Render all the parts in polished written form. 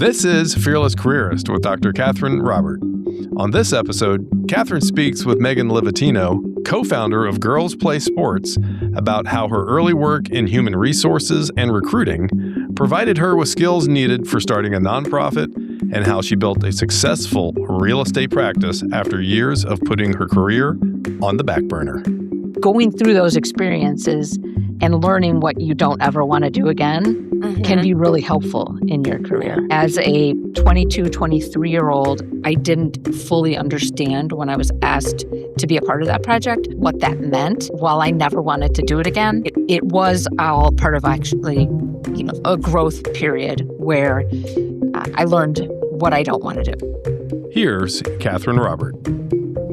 This is Fearless Careerist with Dr. Catherine Robert. On this episode, Catherine speaks with Megan Livatino, co-founder of Girls Play Sports, about how her early work in human resources and recruiting provided her with skills needed for starting a nonprofit and how she built a successful real estate practice after years of putting her career on the back burner. Going through those experiences and learning what you don't ever want to do again can be really helpful in your career. As a 22, 23-year-old, I didn't fully understand when I was asked to be a part of that project what that meant. While I never wanted to do it again, it was all part of actually, a growth period where I learned what I don't want to do. Here's Catherine Robert.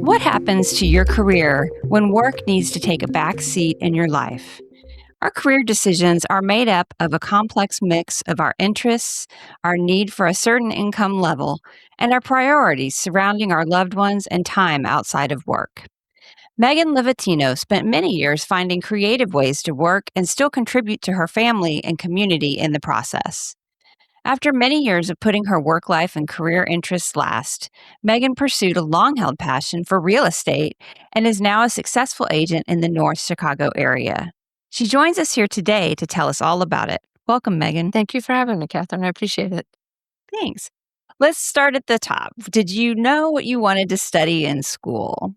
What happens to your career when work needs to take a back seat in your life? Our career decisions are made up of a complex mix of our interests, our need for a certain income level, and our priorities surrounding our loved ones and time outside of work. Megan Livatino spent many years finding creative ways to work and still contribute to her family and community in the process. After many years of putting her work life and career interests last, Megan pursued a long-held passion for real estate and is now a successful agent in the North Chicago area. She joins us here today to tell us all about it. Welcome, Megan. Thank you for having me, Catherine. I appreciate it. Thanks. Let's start at the top. Did you know what you wanted to study in school?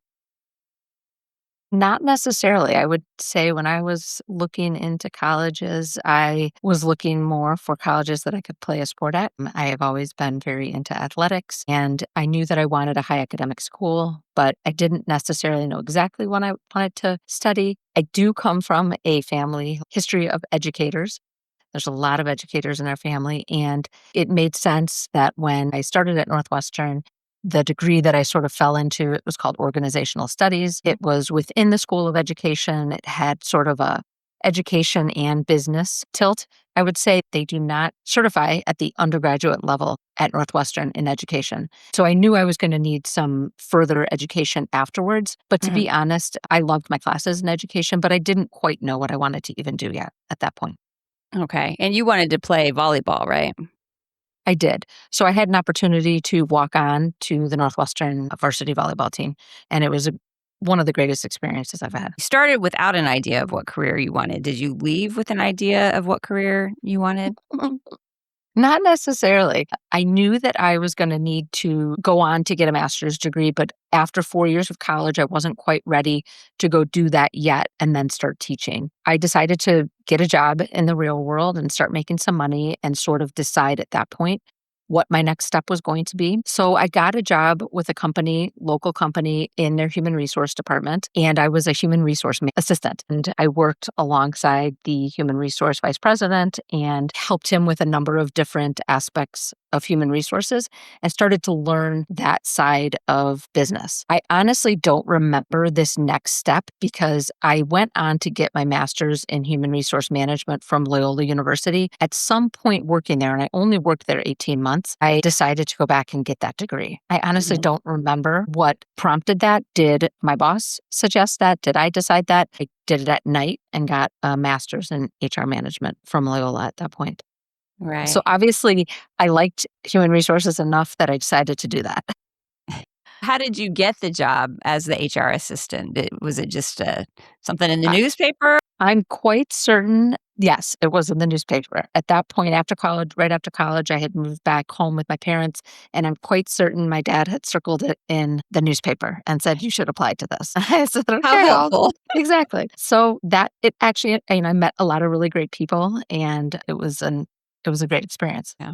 Not necessarily. I would say when I was looking into colleges, I was looking more for colleges that I could play a sport at. I have always been very into athletics, and I knew that I wanted a high academic school, but I didn't necessarily know exactly what I wanted to study. I do come from a family history of educators. There's a lot of educators in our family, and it made sense that when I started at Northwestern, the degree that I sort of fell into, it was called organizational studies. It was within the School of Education. It had sort of a education and business tilt. I would say they do not certify at the undergraduate level at Northwestern in education. So I knew I was going to need some further education afterwards. But to be honest, I loved my classes in education, but I didn't quite know what I wanted to even do yet at that point. Okay. And you wanted to play volleyball, right? I did. So I had an opportunity to walk on to the Northwestern varsity volleyball team, and it was one of the greatest experiences I've had. You started without an idea of what career you wanted. Did you leave with an idea of what career you wanted? Not necessarily. I knew that I was going to need to go on to get a master's degree, but after 4 years of college, I wasn't quite ready to go do that yet and then start teaching. I decided to get a job in the real world and start making some money and sort of decide at that point what my next step was going to be. So I got a job with a company, local company in their human resource department, and I was a human resource assistant. And I worked alongside the human resource vice president and helped him with a number of different aspects of human resources and started to learn that side of business. I honestly don't remember this next step because I went on to get my master's in human resource management from Loyola University. At some point working there, and I only worked there 18 months, I decided to go back and get that degree. I honestly don't remember what prompted that. Did my boss suggest that? Did I decide that? I did it at night and got a master's in HR management from Loyola at that point. Right. So obviously, I liked human resources enough that I decided to do that. How did you get the job as the HR assistant? Was it just something in the newspaper? I'm quite certain, yes, it was in the newspaper. At that point, right after college, I had moved back home with my parents, and I'm quite certain my dad had circled it in the newspaper and said, "You should apply to this." I said, "Okay, How helpful." Exactly. So it actually, I met a lot of really great people, and it was a great experience. Yeah.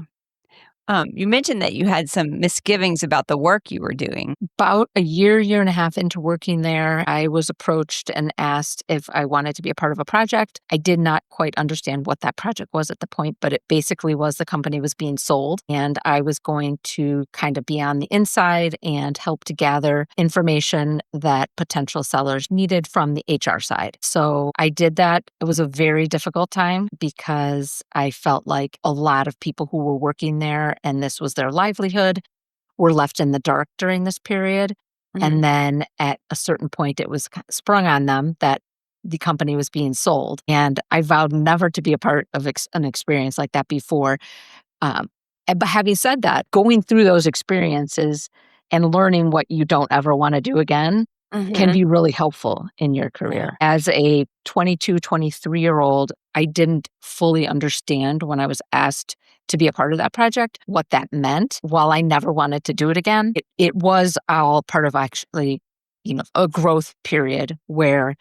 You mentioned that you had some misgivings about the work you were doing. About a year and a half into working there, I was approached and asked if I wanted to be a part of a project. I did not quite understand what that project was at the point, but it basically was the company was being sold, and I was going to kind of be on the inside and help to gather information that potential sellers needed from the HR side. So I did that. It was a very difficult time because I felt like a lot of people who were working there and this was their livelihood, were left in the dark during this period. And then at a certain point, it was sprung on them that the company was being sold. And I vowed never to be a part of an experience like that before. But having said that, going through those experiences and learning what you don't ever want to do again can be really helpful in your career. As a 22, 23-year-old, I didn't fully understand when I was asked to be a part of that project what that meant. While I never wanted to do it again, it was all part of actually, a growth period where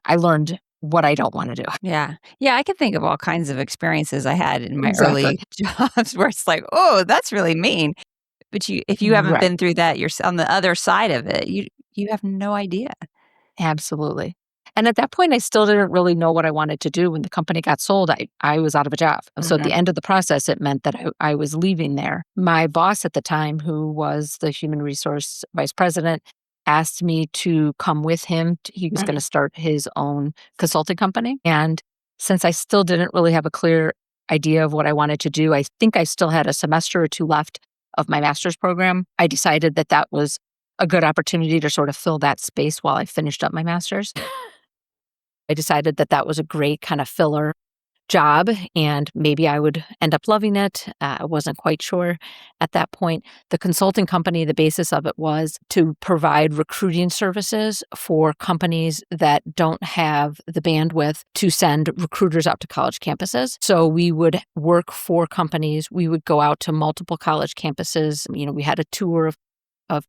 I learned what I don't want to do. Yeah. Yeah, I can think of all kinds of experiences I had in my Exactly. early jobs where it's like, "Oh, that's really mean." But if you haven't Right. been through that, you're on the other side of it, you have no idea. Absolutely. And at that point, I still didn't really know what I wanted to do. When the company got sold, I was out of a job. So at the end of the process, it meant that I was leaving there. My boss at the time, who was the human resource vice president, asked me to come with him. He was going to start his own consulting company. And since I still didn't really have a clear idea of what I wanted to do, I think I still had a semester or two left of my master's program. I decided that that was a good opportunity to sort of fill that space while I finished up my master's. I decided that that was a great kind of filler job, and maybe I would end up loving it. I wasn't quite sure at that point. The consulting company, the basis of it was to provide recruiting services for companies that don't have the bandwidth to send recruiters out to college campuses. So we would work for companies. We would go out to multiple college campuses. We had a tour of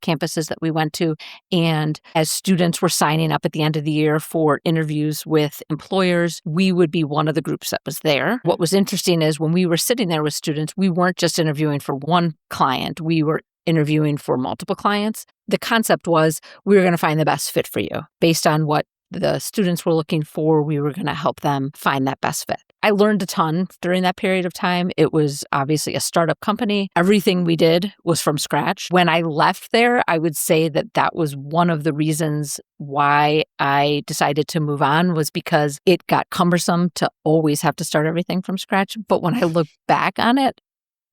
campuses that we went to. And as students were signing up at the end of the year for interviews with employers, we would be one of the groups that was there. What was interesting is when we were sitting there with students, we weren't just interviewing for one client, we were interviewing for multiple clients. The concept was we were going to find the best fit for you. Based on what the students were looking for, we were going to help them find that best fit. I learned a ton during that period of time. It was obviously a startup company. Everything we did was from scratch. When I left there, I would say that that was one of the reasons why I decided to move on, was because it got cumbersome to always have to start everything from scratch. But when I look back on it,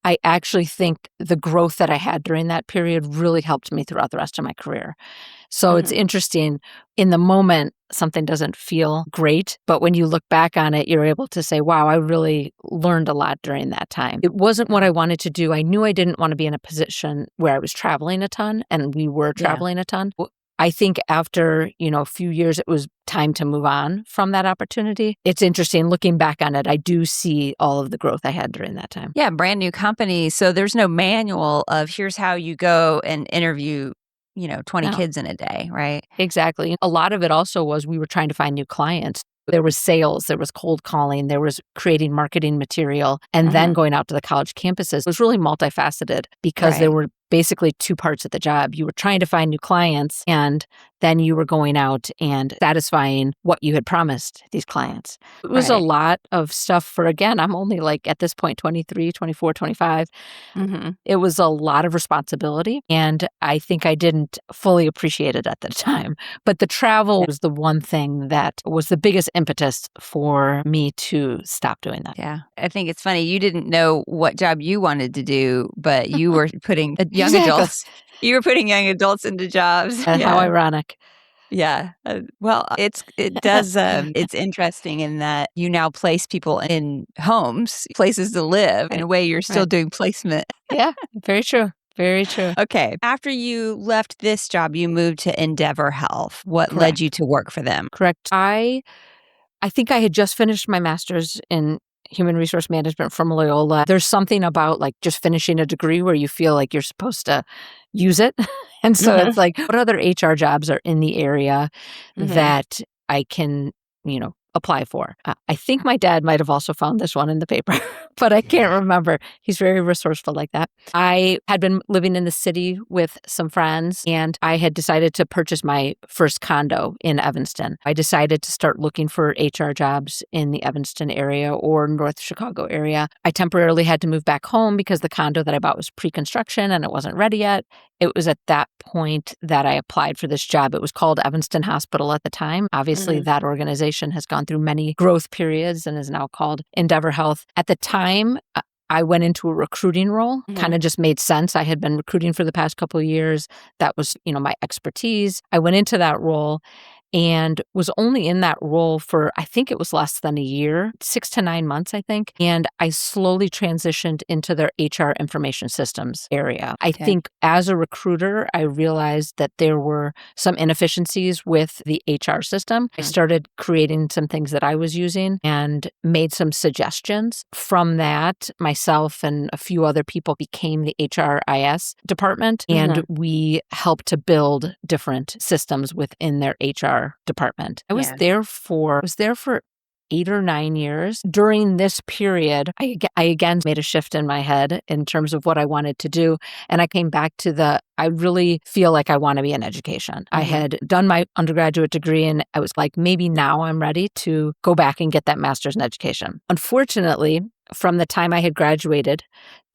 I actually think the growth that I had during that period really helped me throughout the rest of my career. So it's interesting. In the moment, something doesn't feel great, but when you look back on it, you're able to say, wow, I really learned a lot during that time. It wasn't what I wanted to do. I knew I didn't want to be in a position where I was traveling a ton, and we were traveling a ton. I think after, a few years, it was time to move on from that opportunity. It's interesting looking back on it. I do see all of the growth I had during that time. Yeah, brand new company. So there's no manual of here's how you go and interview, 20 No. kids in a day, right? Exactly. A lot of it also was we were trying to find new clients. There was sales, there was cold calling, there was creating marketing material, and then going out to the college campuses. It was really multifaceted because there were basically two parts of the job. You were trying to find new clients, and then you were going out and satisfying what you had promised these clients. It was a lot of stuff for, again, I'm only like at this point 23, 24, 25. It was a lot of responsibility, and I think I didn't fully appreciate it at the time. But the travel was the one thing that was the biggest impetus for me to stop doing that. Yeah. I think it's funny. You didn't know what job you wanted to do, but you were putting young Exactly. adults. You were putting young adults into jobs. How ironic. Yeah. Well, it does. It's interesting in that you now place people in homes, places to live. In a way, you're still doing placement. Yeah, very true. Very true. Okay. After you left this job, you moved to Endeavor Health. What led Correct. you to work for them? Correct. I think I had just finished my master's in human resource management from Loyola. There's something about like just finishing a degree where you feel like you're supposed to use it. And so it's like, what other HR jobs are in the area that I can, apply for? I think my dad might have also found this one in the paper, but I can't remember. He's very resourceful like that. I had been living in the city with some friends, and I had decided to purchase my first condo in Evanston. I decided to start looking for HR jobs in the Evanston area or North Chicago area. I temporarily had to move back home because the condo that I bought was pre-construction and it wasn't ready yet. It was at that point that I applied for this job. It was called Evanston Hospital at the time. Obviously, that organization has gone through many growth periods and is now called Endeavor Health. At the time, I went into a recruiting role. Kind of just made sense. I had been recruiting for the past couple of years. That was, my expertise. I went into that role, and was only in that role for, I think it was less than a year, 6 to 9 months, I think. And I slowly transitioned into their HR information systems area. I think as a recruiter, I realized that there were some inefficiencies with the HR system. I started creating some things that I was using and made some suggestions. From that, myself and a few other people became the HRIS department, and we helped to build different systems within their HR department. I was there for 8 or 9 years. During this period, I again made a shift in my head in terms of what I wanted to do. And I came back to I really feel like I want to be in education. I had done my undergraduate degree and I was like, maybe now I'm ready to go back and get that master's in education. Unfortunately, from the time I had graduated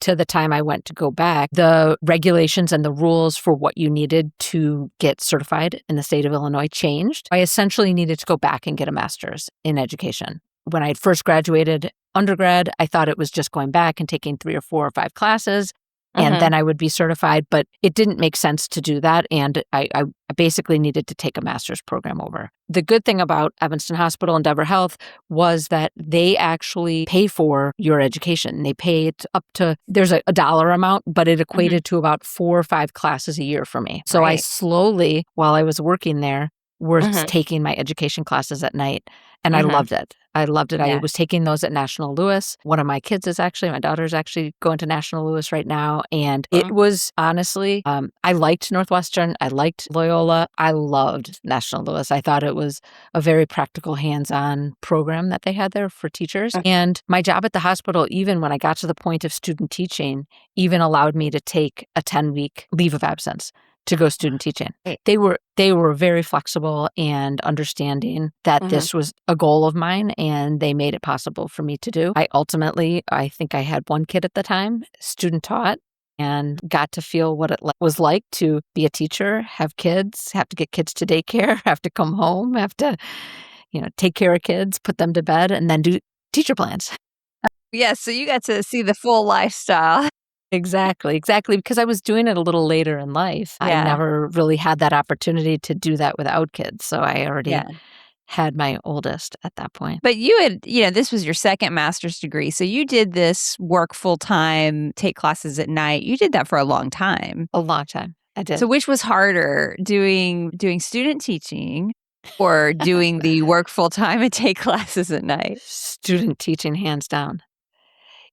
to the time I went to go back, the regulations and the rules for what you needed to get certified in the state of Illinois changed. I essentially needed to go back and get a master's in education. When I had first graduated undergrad, I thought it was just going back and taking 3 or 4 or 5 classes, and then I would be certified, but it didn't make sense to do that, and I basically needed to take a master's program over. The good thing about Evanston Hospital and Endeavor Health was that they actually pay for your education. They pay it up to, there's a dollar amount, but it equated to about 4 or 5 classes a year for me. So I slowly, while I was working there, was taking my education classes at night, and I loved it. I loved it. I was taking those at National Louis. One of my daughter's actually going to National Louis right now. And it was honestly, I liked Northwestern. I liked Loyola. I loved National Louis. I thought it was a very practical, hands-on program that they had there for teachers. And my job at the hospital, even when I got to the point of student teaching, even allowed me to take a 10-week leave of absence to go student teaching. They were very flexible and understanding that this was a goal of mine, and they made it possible for me to do. I think I had one kid at the time, student taught, and got to feel what it was like to be a teacher, have kids, have to get kids to daycare, have to come home, have to, take care of kids, put them to bed, and then do teacher plans. Yeah, so you got to see the full lifestyle. Exactly, because I was doing it a little later in life. I never really had that opportunity to do that without kids, so I already had my oldest at that point. But you had, this was your second master's degree, so you did this work full-time, take classes at night. You did that for a long time. A long time, I did. So which was harder, doing student teaching or doing the work full-time and take classes at night? Student teaching, hands down.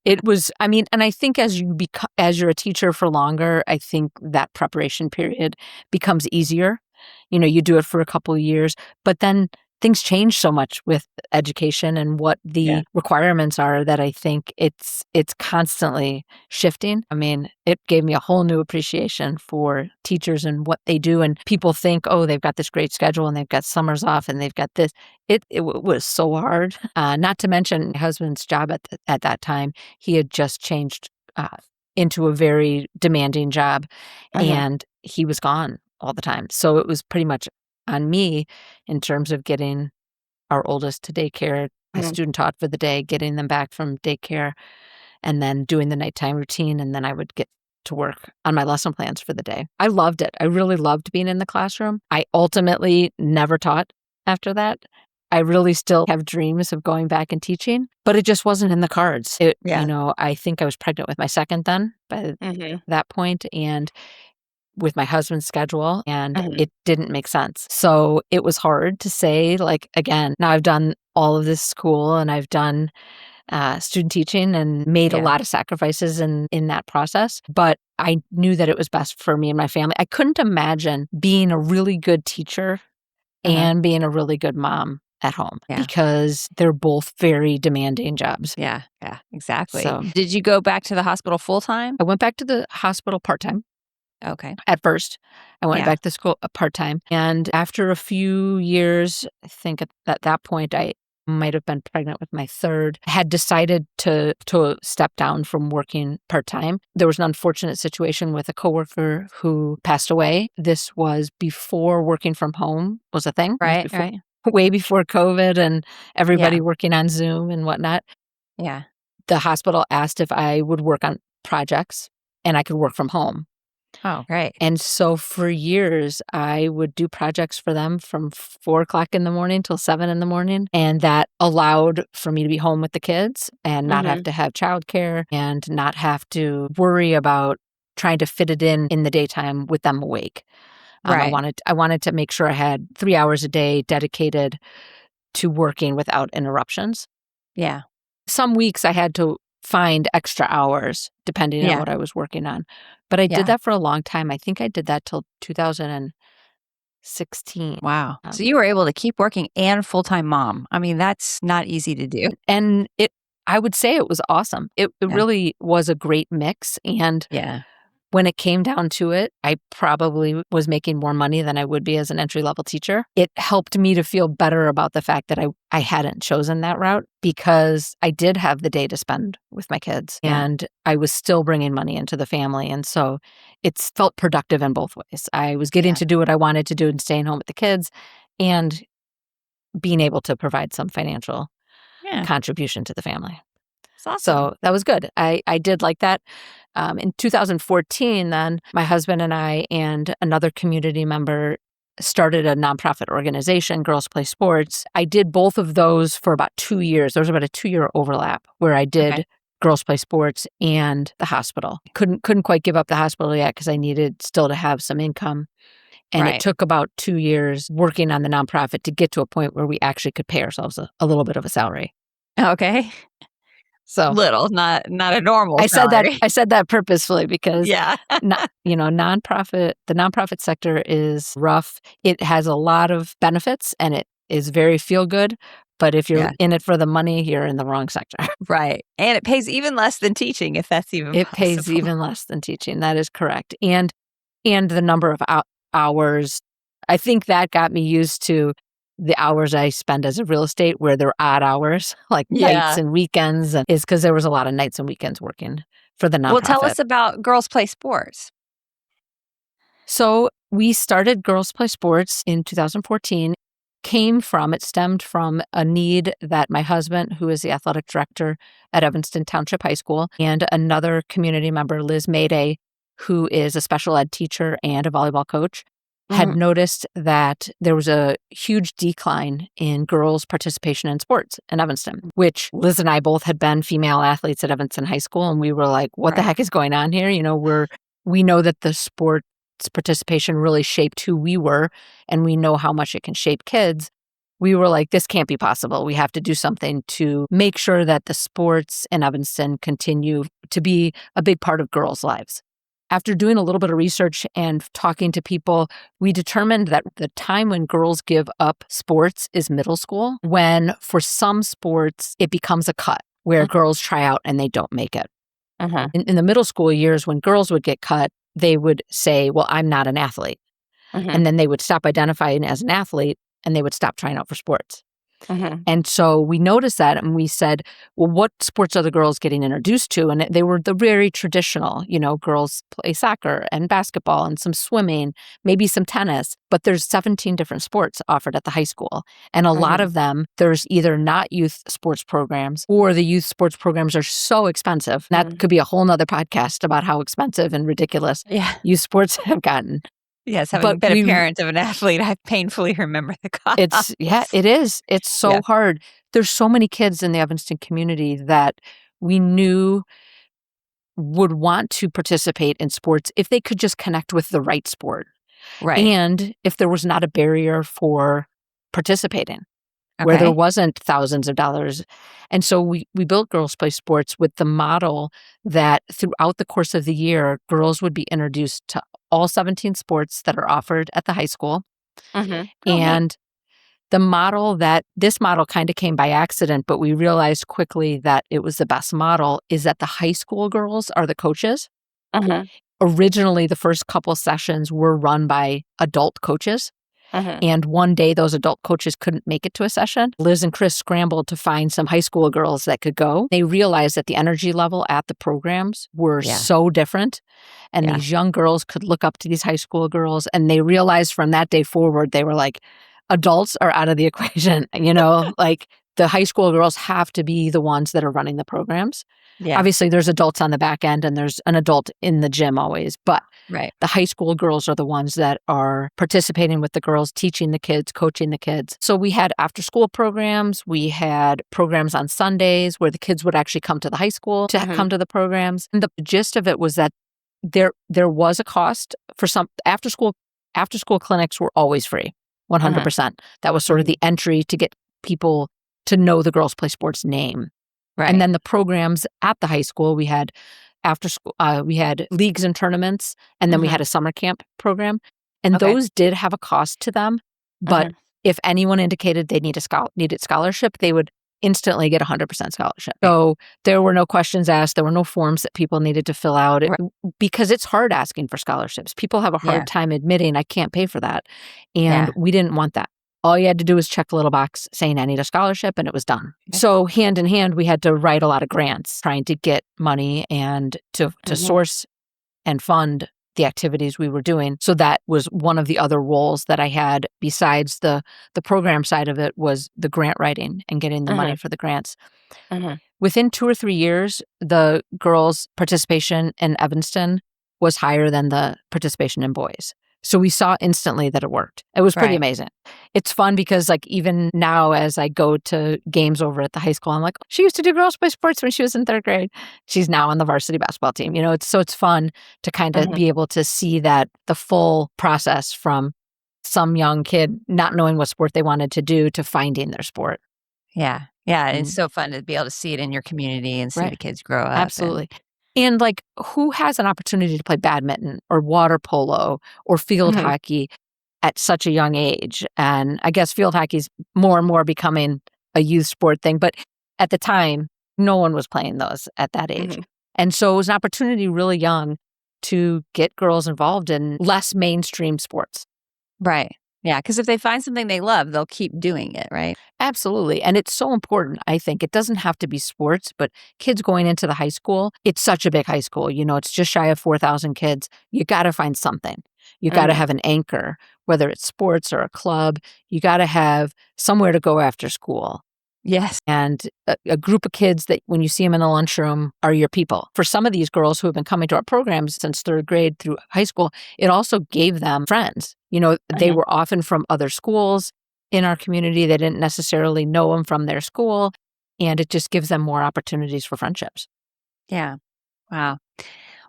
It was, and I think as you're a teacher for longer, I think that preparation period becomes easier. You do it for a couple of years, but then things change so much with education and what the requirements are that I think it's constantly shifting. It gave me a whole new appreciation for teachers and what they do. And people think, oh, they've got this great schedule and they've got summers off and they've got this. It was so hard. Not to mention my husband's job at that time. He had just changed into a very demanding job, and he was gone all the time. So it was pretty much on me in terms of getting our oldest to daycare. I student taught for the day, getting them back from daycare, and then doing the nighttime routine. And then I would get to work on my lesson plans for the day. I loved it. I really loved being in the classroom. I ultimately never taught after that. I really still have dreams of going back and teaching, but it just wasn't in the cards. I think I was pregnant with my second then by that point, and with my husband's schedule, and it didn't make sense. So it was hard to say, again, now I've done all of this school and I've done student teaching and made a lot of sacrifices in that process, but I knew that it was best for me and my family. I couldn't imagine being a really good teacher and being a really good mom at home because they're both very demanding jobs. Yeah, exactly. So, did you go back to the hospital full-time? I went back to the hospital part-time. Okay. At first, I went back to school part-time. And after a few years, I think at that point, I might have been pregnant with my third, I had decided to step down from working part-time. There was an unfortunate situation with a coworker who passed away. This was before working from home was a thing. Right. Way before COVID and everybody working on Zoom and whatnot. Yeah. The hospital asked if I would work on projects and I could work from home. Oh, great. And so for years, I would do projects for them from 4 o'clock in the morning till 7 in the morning. And that allowed for me to be home with the kids and not have to have childcare and not have to worry about trying to fit it in the daytime with them awake. Right. I wanted to make sure I had 3 hours a day dedicated to working without interruptions. Yeah. Some weeks I had to find extra hours depending on Yeah. what I was working on. But I did Yeah. that for a long time. I think I did that till 2016. Wow. So you were able to keep working and full-time mom. I mean, that's not easy to do. And I would say it was awesome. It Yeah. really was a great mix. And Yeah. when it came down to it, I probably was making more money than I would be as an entry-level teacher. It helped me to feel better about the fact that I hadn't chosen that route because I did have the day to spend with my kids Yeah. and I was still bringing money into the family. And so it's felt productive in both ways. I was getting Yeah. to do what I wanted to do and staying home with the kids and being able to provide some financial Yeah. contribution to the family. It's awesome. So that was good. I did like that. In 2014, then my husband and I and another community member started a nonprofit organization, Girls Play Sports. I did both of those for about 2 years. There was about a 2-year overlap where I did Okay. Girls Play Sports and the hospital. Couldn't quite give up the hospital yet because I needed still to have some income. And it Right. took about 2 years working on the nonprofit to get to a point where we actually could pay ourselves a little bit of a salary. Okay. So Little, not a normal I salary. said that purposefully because Yeah. the nonprofit sector is rough. It has a lot of benefits and it is very feel good, but if you're Yeah. in it for the money, you're in the wrong sector. Right. And it pays even less than teaching, if that's even It pays possible. even less than teaching. That is correct. And the number of hours, I think that got me used to the hours I spend as a real estate where they're odd hours, like nights Yeah. and weekends, and is because there was a lot of nights and weekends working for the Well, tell nonprofit. us about Girls Play Sports. So we started Girls Play Sports in 2014. It stemmed from a need that my husband, who is the athletic director at Evanston Township High School, and another community member, Liz Mayday, who is a special ed teacher and a volleyball coach, had noticed that there was a huge decline in girls' participation in sports in Evanston, which Liz and I both had been female athletes at Evanston High School. And we were like, what the Right. heck is going on here? We know that the sports participation really shaped who we were, and we know how much it can shape kids. We were like, this can't be possible. We have to do something to make sure that the sports in Evanston continue to be a big part of girls' lives. After doing a little bit of research and talking to people, we determined that the time when girls give up sports is middle school, when for some sports, it becomes a cut where girls try out and they don't make it. In the middle school years, when girls would get cut, they would say, well, I'm not an athlete. And then they would stop identifying as an athlete and they would stop trying out for sports. And so we noticed that and we said, well, what sports are the girls getting introduced to? And they were the very traditional, girls play soccer and basketball and some swimming, maybe some tennis, but there's 17 different sports offered at the high school. And a lot of them, there's either not youth sports programs or the youth sports programs are so expensive. That could be a whole nother podcast about how expensive and ridiculous Yeah. youth sports have gotten. Yes, having But been we- a parent of an athlete, I painfully remember the cost. It is. It's so Yeah. hard. There's so many kids in the Evanston community that we knew would want to participate in sports if they could just connect with the right sport. Right. And if there was not a barrier for participating, where there Okay. wasn't thousands of dollars. And so we built Girls Play Sports with the model that throughout the course of the year, girls would be introduced to all 17 sports that are offered at the high school. And this model kind of came by accident, but we realized quickly that it was the best model, is that the high school girls are the coaches. Originally, the first couple sessions were run by adult coaches. And one day, those adult coaches couldn't make it to a session. Liz and Chris scrambled to find some high school girls that could go. They realized that the energy level at the programs were so different. And these young girls could look up to these high school girls. And they realized from that day forward, they were like, adults are out of the equation. Like the high school girls have to be the ones that are running the programs. Yeah. Obviously, there's adults on the back end and there's an adult in the gym always, but Right. the high school girls are the ones that are participating with the girls, teaching the kids, coaching the kids. So we had after school programs. We had programs on Sundays where the kids would actually come to the high school to come to the programs. And the gist of it was that there was a cost for some after school clinics were always free, 100%. That was sort of the entry to get people to know the Girls Play Sports name. Right. And then the programs at the high school, we had after school, we had leagues and tournaments, and then we had a summer camp program. And those did have a cost to them. But if anyone indicated they needed scholarship, they would instantly get 100% scholarship. So there were no questions asked. There were no forms that people needed to fill out because it's hard asking for scholarships. People have a hard time admitting, I can't pay for that. And we didn't want that. All you had to do was check a little box saying I need a scholarship, and it was done. So hand in hand, we had to write a lot of grants trying to get money and to source and fund the activities we were doing. So that was one of the other roles that I had besides the program side of it, was the grant writing and getting the money for the grants. Within 2 or 3 years, the girls' participation in Evanston was higher than the participation in boys. So we saw instantly that it worked. It was pretty amazing. It's fun because like even now as I go to games over at the high school, I'm like, she used to do Girls Play Sports when she was in 3rd grade. She's now on the varsity basketball team. You know, it's fun to kind of be able to see that the full process from some young kid not knowing what sport they wanted to do to finding their sport. Yeah. Yeah. It's so fun to be able to see it in your community and see the kids grow up. Absolutely. And like, who has an opportunity to play badminton or water polo or field hockey at such a young age? And I guess field hockey is more and more becoming a youth sport thing. But at the time, no one was playing those at that age. And so it was an opportunity really young to get girls involved in less mainstream sports. Right. Yeah. Because if they find something they love, they'll keep doing it, right? Absolutely. And it's so important, I think. It doesn't have to be sports, but kids going into the high school, it's such a big high school. You know, it's just shy of 4,000 kids. You got to find something. You got to have an anchor, whether it's sports or a club. You got to have somewhere to go after school. Yes. And a group of kids that when you see them in the lunchroom are your people. For some of these girls who have been coming to our programs since 3rd grade through high school, it also gave them friends. You know, they were often from other schools in our community. They didn't necessarily know them from their school. And it just gives them more opportunities for friendships. Yeah. Wow.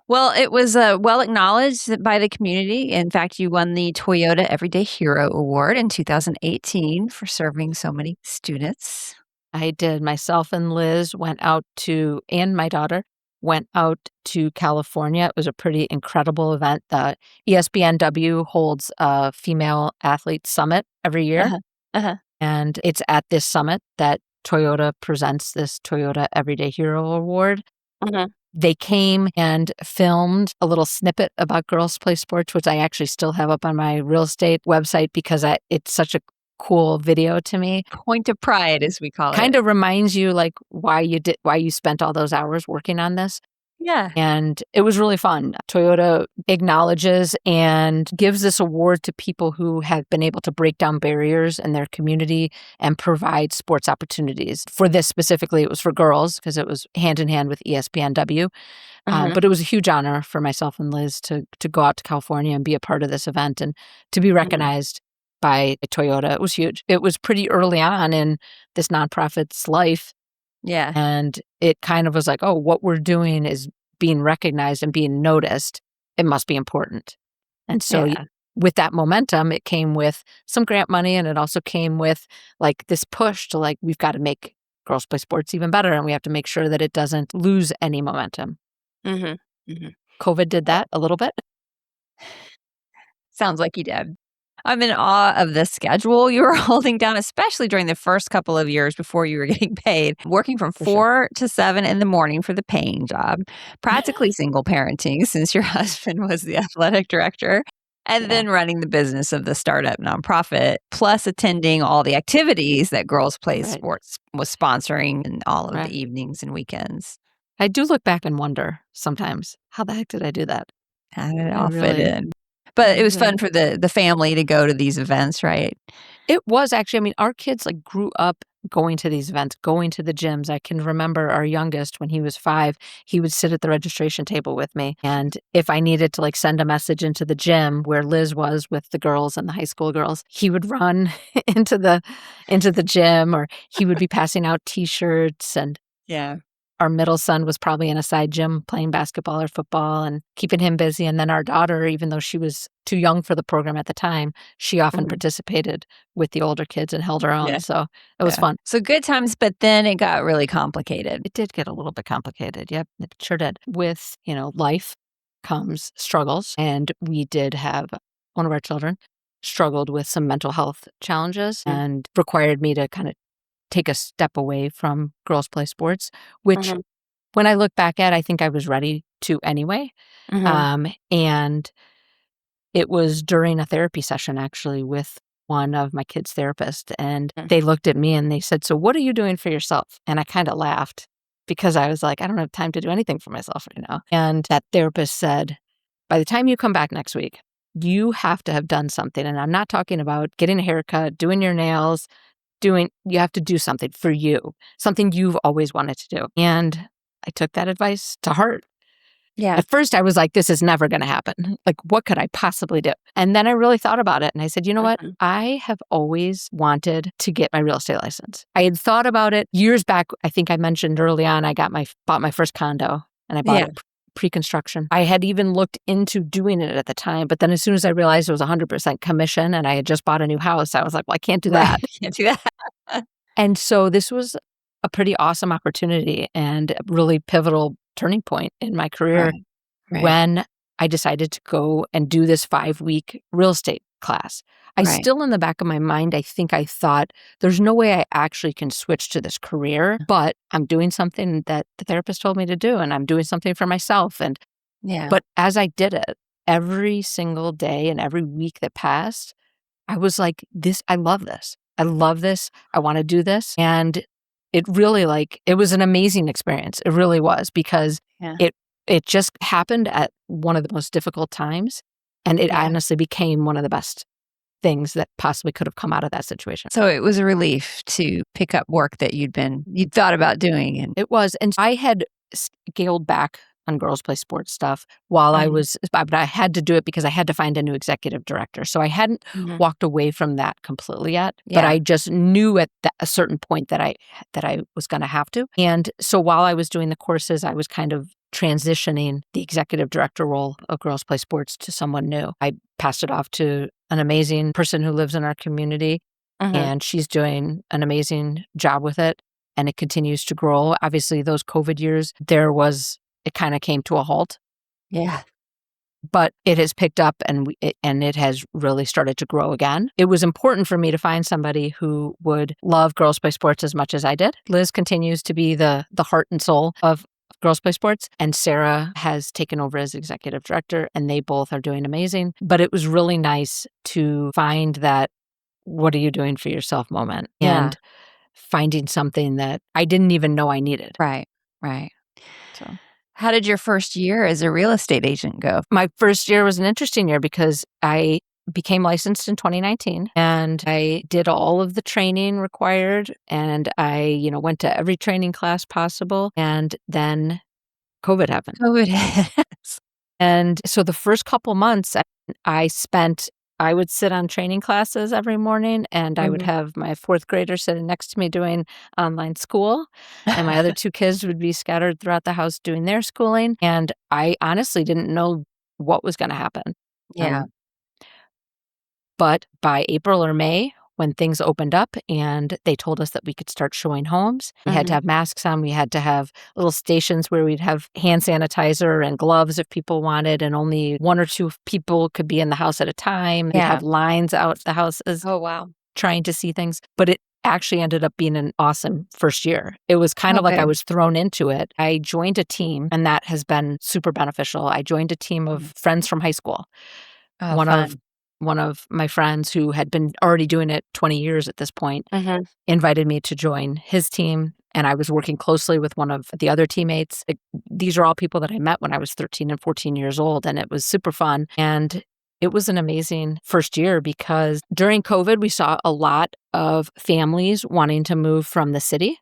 Well, it was well acknowledged by the community. In fact, you won the Toyota Everyday Hero Award in 2018 for serving so many students. I did. Myself and Liz went out to, and my daughter went out to California. It was a pretty incredible event. The ESPNW holds a female athlete summit every year. And it's at this summit that Toyota presents this Toyota Everyday Hero Award. They came and filmed a little snippet about Girls Play Sports, which I actually still have up on my real estate website because it's such a cool video to me. Point of pride, as we call it. Kind of reminds you like why you spent all those hours working on this. Yeah. And it was really fun. Toyota acknowledges and gives this award to people who have been able to break down barriers in their community and provide sports opportunities. For this specifically, it was for girls because it was hand in hand with ESPNW. But it was a huge honor for myself and Liz to go out to California and be a part of this event and to be recognized by Toyota. It was huge. It was pretty early on in this nonprofit's life. Yeah. And it kind of was like, oh, what we're doing is being recognized and being noticed. It must be important. And so with that momentum, it came with some grant money, and it also came with like this push to like, we've got to make Girls Play Sports even better, and we have to make sure that it doesn't lose any momentum. COVID did that a little bit. Sounds like you did. I'm in awe of the schedule you were holding down, especially during the first couple of years before you were getting paid, working from 4 to 7 in the morning for the paying job, practically single parenting since your husband was the athletic director, and then running the business of the startup nonprofit, plus attending all the activities that Girls Play Sports was sponsoring and all of the evenings and weekends. I do look back and wonder sometimes, how the heck did I do that? How did it all fit in? But it was fun for the family to go to these events, right? It was actually, I mean, our kids like grew up going to these events, going to the gyms. I can remember our youngest when he was 5, he would sit at the registration table with me. And if I needed to like send a message into the gym where Liz was with the girls and the high school girls, he would run into the gym, or he would be passing out t-shirts. And Yeah. our middle son was probably in a side gym playing basketball or football and keeping him busy. And then our daughter, even though she was too young for the program at the time, she often participated with the older kids and held her own. Yeah. So it was fun. So good times, but then it got really complicated. It did get a little bit complicated. Yep, it sure did. With, life comes struggles. And we did have one of our children struggled with some mental health challenges and required me to kind of take a step away from girls play sports, which when I look back at, I think I was ready to anyway. And it was during a therapy session actually with one of my kids' therapists, and they looked at me and they said, "So what are you doing for yourself?" And I kind of laughed because I was like, I don't have time to do anything for myself right now. And that therapist said, "By the time you come back next week, you have to have done something." And I'm not talking about getting a haircut, doing your nails, you have to do something for you, something you've always wanted to do. And I took that advice to heart. Yeah. At first, I was like, this is never going to happen. Like, what could I possibly do? And then I really thought about it. And I said, you know what? I have always wanted to get my real estate license. I had thought about it years back. I think I mentioned early on, I bought my first condo, and I bought it pre-construction. I had even looked into doing it at the time. But then as soon as I realized it was 100% commission and I had just bought a new house, I was like, well, I can't do that. Can't do that. And so this was a pretty awesome opportunity and a really pivotal turning point in my career when I decided to go and do this 5-week real estate class. I still, in the back of my mind, I think I thought, there's no way I actually can switch to this career, but I'm doing something that the therapist told me to do, and I'm doing something for myself. But as I did it, every single day and every week that passed, I was like, I love this. I love this. I want to do this. And it really it was an amazing experience. It really was, because it just happened at one of the most difficult times. And it honestly became one of the best things that possibly could have come out of that situation. So it was a relief to pick up work that you'd thought about doing. And it was. And I had scaled back on girls play sports stuff while but I had to do it because I had to find a new executive director. So I hadn't walked away from that completely yet, but I just knew at a certain point that I was going to have to. And so while I was doing the courses, I was kind of transitioning the executive director role of girls play sports to someone new. I passed it off to an amazing person who lives in our community, and she's doing an amazing job with it. And it continues to grow. Obviously, those COVID years, it kind of came to a halt. Yeah. But it has picked up, and it has really started to grow again. It was important for me to find somebody who would love girls play sports as much as I did. Liz continues to be the heart and soul of girls play sports, and Sarah has taken over as executive director, and they both are doing amazing. But it was really nice to find that what are you doing for yourself moment, and finding something that I didn't even know I needed. Right. So, how did your first year as a real estate agent go? my first year was an interesting year because I became licensed in 2019, and I did all of the training required, and I, went to every training class possible. And then COVID happened. And so the first couple months I would sit on training classes every morning, and I would have my 4th grader sitting next to me doing online school, and my other 2 kids would be scattered throughout the house doing their schooling. And I honestly didn't know what was going to happen. But by April or May, when things opened up and they told us that we could start showing homes, we had to have masks on. We had to have little stations where we'd have hand sanitizer and gloves if people wanted, and only 1 or 2 people could be in the house at a time. We'd have lines out the houses. Oh, wow. Trying to see things. But it actually ended up being an awesome first year. It was kind of like I was thrown into it. I joined a team, and that has been super beneficial. I joined a team of friends from high school. Oh, One of my friends who had been already doing it 20 years at this point invited me to join his team, and I was working closely with one of the other teammates. These are all people that I met when I was 13 and 14 years old, and it was super fun. And It was an amazing first year because during COVID, we saw a lot of families wanting to move from the city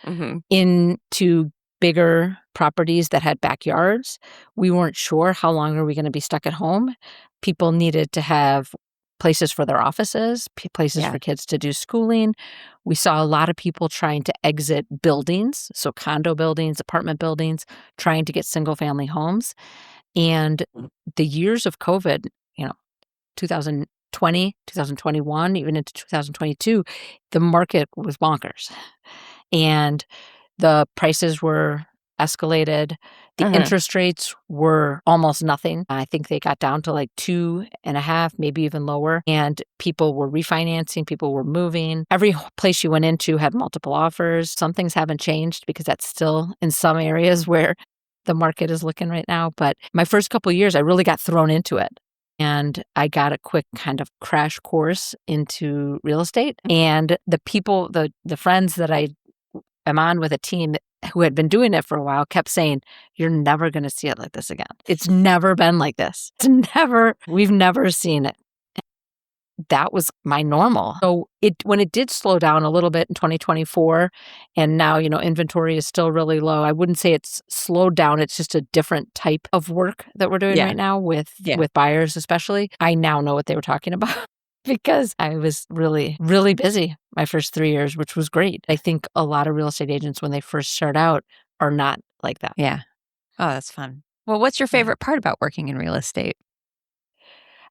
Mm-hmm. into bigger properties that had backyards. We weren't sure how long are we going to be stuck at home. People needed to have places for their offices, places Yeah. for kids to do schooling. We saw a lot of people trying to exit buildings, so condo buildings, apartment buildings, trying to get single family homes. And the years of COVID, 2020, 2021, even into 2022, the market was bonkers. And the prices were escalated. The Mm-hmm. interest rates were almost nothing. I think they got down to like 2.5, maybe even lower. And people were refinancing, people were moving. Every place you went into had multiple offers. Some things haven't changed because that's still in some areas where the market is looking right now. But my first couple of years, I really got thrown into it. And I got a quick kind of crash course into real estate. And the people, the friends that I am on with a team who had been doing it for a while kept saying, "You're never going to see it like this again. It's never been like this. We've never seen it." That was my normal. So when it did slow down a little bit in 2024, and now, inventory is still really low. I wouldn't say it's slowed down. It's just a different type of work that we're doing Yeah. right now with Yeah. buyers, especially. I now know what they were talking about because I was really, really busy my first 3 years, which was great. I think a lot of real estate agents, when they first start out, are not like that. Yeah. Oh, that's fun. Well, what's your Yeah. favorite part about working in real estate?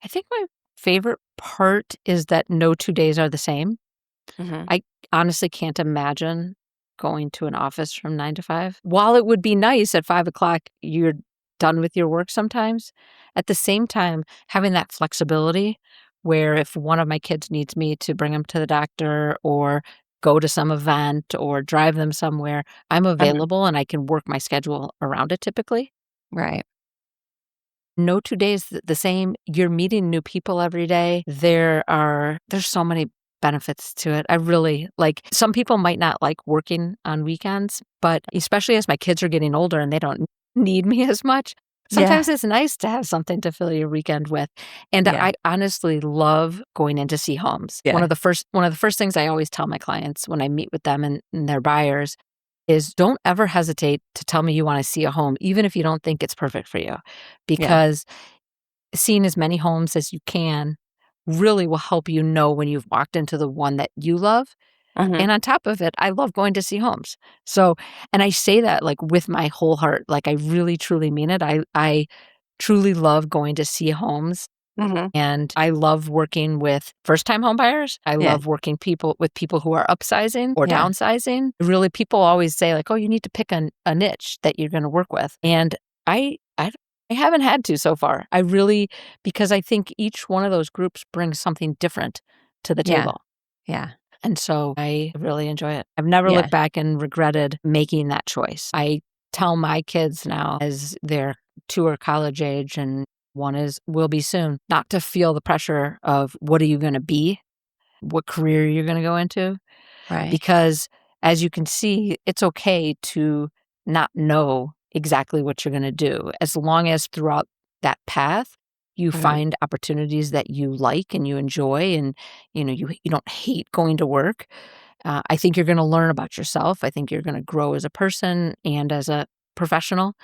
I think my favorite part is that no 2 days are the same. Mm-hmm. I honestly can't imagine going to an office from 9 to 5. While it would be nice at 5 o'clock, you're done with your work sometimes. At the same time, having that flexibility where if one of my kids needs me to bring them to the doctor or go to some event or drive them somewhere, I'm available and I can work my schedule around it typically. Right. No 2 days the same. You're meeting new people every day. There's so many benefits to it. I really some people might not like working on weekends, but especially as my kids are getting older and they don't need me as much, sometimes it's nice to have something to fill your weekend with. And Yeah. I honestly love going in to see homes. Yeah. One of the first things I always tell my clients when I meet with them and their buyers is don't ever hesitate to tell me you want to see a home, even if you don't think it's perfect for you, because seeing as many homes as you can really will help you know when you've walked into the one that you love. Mm-hmm. And on top of it, I love going to see homes. So, and I say that with my whole heart, I really truly mean it. I truly love going to see homes. Mm-hmm. And I love working with first-time home buyers. I Yeah. love working with people who are upsizing or Yeah. downsizing. Really, people always say "Oh, you need to pick a niche that you're going to work with." And I haven't had to so far. Because I think each one of those groups brings something different to the Yeah. table. Yeah. And so I really enjoy it. I've never Yeah. looked back and regretted making that choice. I tell my kids now, as they're 2 are college age and one will be soon, not to feel the pressure of what are you going to be, what career you're going to go into, Right. because as you can see, it's okay to not know exactly what you're going to do, as long as throughout that path you Mm-hmm. find opportunities that you like and you enjoy, and you don't hate going to work. I think you're going to learn about yourself. I think you're going to grow as a person and as a professional.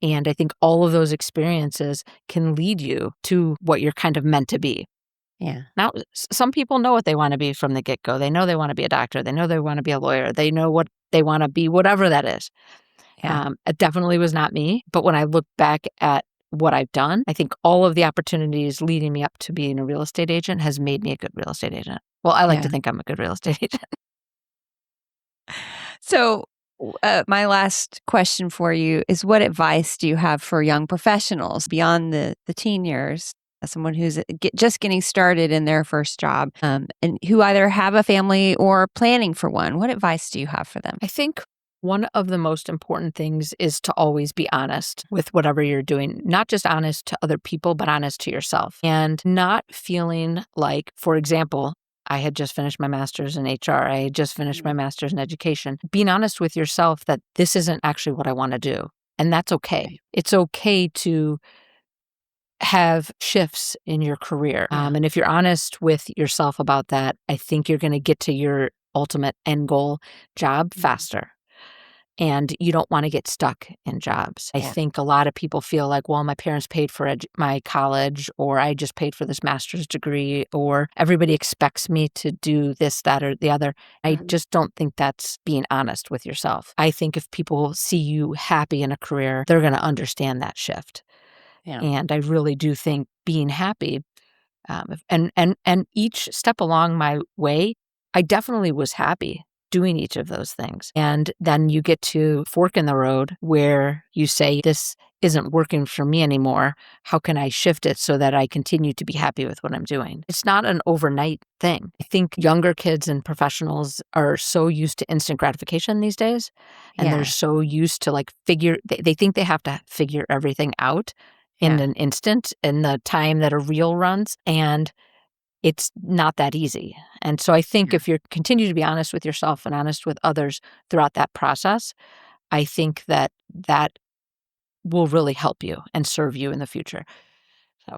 And I think all of those experiences can lead you to what you're kind of meant to be. Yeah. Now, some people know what they want to be from the get-go. They know they want to be a doctor. They know they want to be a lawyer. They know what they want to be, whatever that is. Yeah. It definitely was not me. But when I look back at what I've done, I think all of the opportunities leading me up to being a real estate agent has made me a good real estate agent. Well, I like to Yeah. think I'm a good real estate agent. So, my last question for you is, what advice do you have for young professionals beyond the teen years? Someone who's just getting started in their first job, and who either have a family or planning for one. What advice do you have for them? I think one of the most important things is to always be honest with whatever you're doing, not just honest to other people, but honest to yourself, and not feeling like, for example, I had just finished my master's in HR. I had just finished my master's in education. Being honest with yourself that this isn't actually what I want to do. And that's okay. Right. It's okay to have shifts in your career. And if you're honest with yourself about that, I think you're going to get to your ultimate end goal job faster. And you don't want to get stuck in jobs. I think a lot of people feel like, well, my parents paid for my college, or I just paid for this master's degree, or everybody expects me to do this, that, or the other. I just don't think that's being honest with yourself. I think if people see you happy in a career, they're going to understand that shift. Yeah. And I really do think being happy, and each step along my way, I definitely was happy doing each of those things. And then you get to fork in the road where you say, this isn't working for me anymore. How can I shift it so that I continue to be happy with what I'm doing? It's not an overnight thing. I think younger kids and professionals are so used to instant gratification these days. And they're so used to they think they have to figure everything out in an instant in the time that a reel runs. And it's not that easy. And so I think if you continue to be honest with yourself and honest with others throughout that process, I think that will really help you and serve you in the future. So,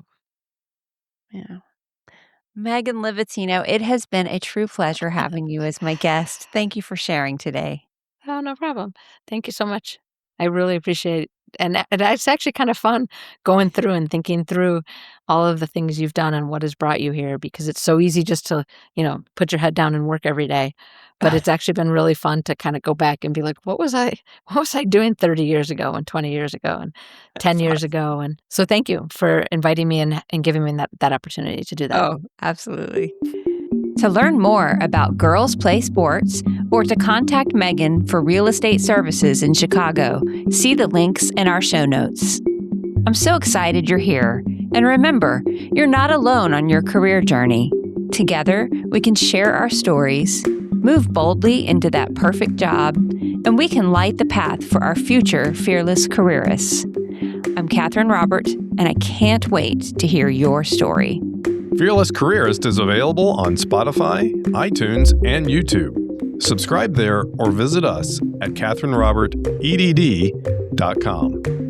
Megan Livatino, it has been a true pleasure having you as my guest. Thank you for sharing today. oh, no problem. Thank you so much. I really appreciate it. And it's actually kind of fun going through and thinking through all of the things you've done and what has brought you here, because it's so easy just to, put your head down and work every day. But it's actually been really fun to kind of go back and be like, what was I doing 30 years ago and 20 years ago and 10 years ago? And so thank you for inviting me and giving me that opportunity to do that. Oh, absolutely. To learn more about Girls Play Sports or to contact Megan for real estate services in Chicago, see the links in our show notes. I'm so excited you're here. And remember, you're not alone on your career journey. Together, we can share our stories, move boldly into that perfect job, and we can light the path for our future fearless careerists. I'm Catherine Robert, and I can't wait to hear your story. Fearless Careerist is available on Spotify, iTunes, and YouTube. Subscribe there or visit us at CatherineRobertEDD.com.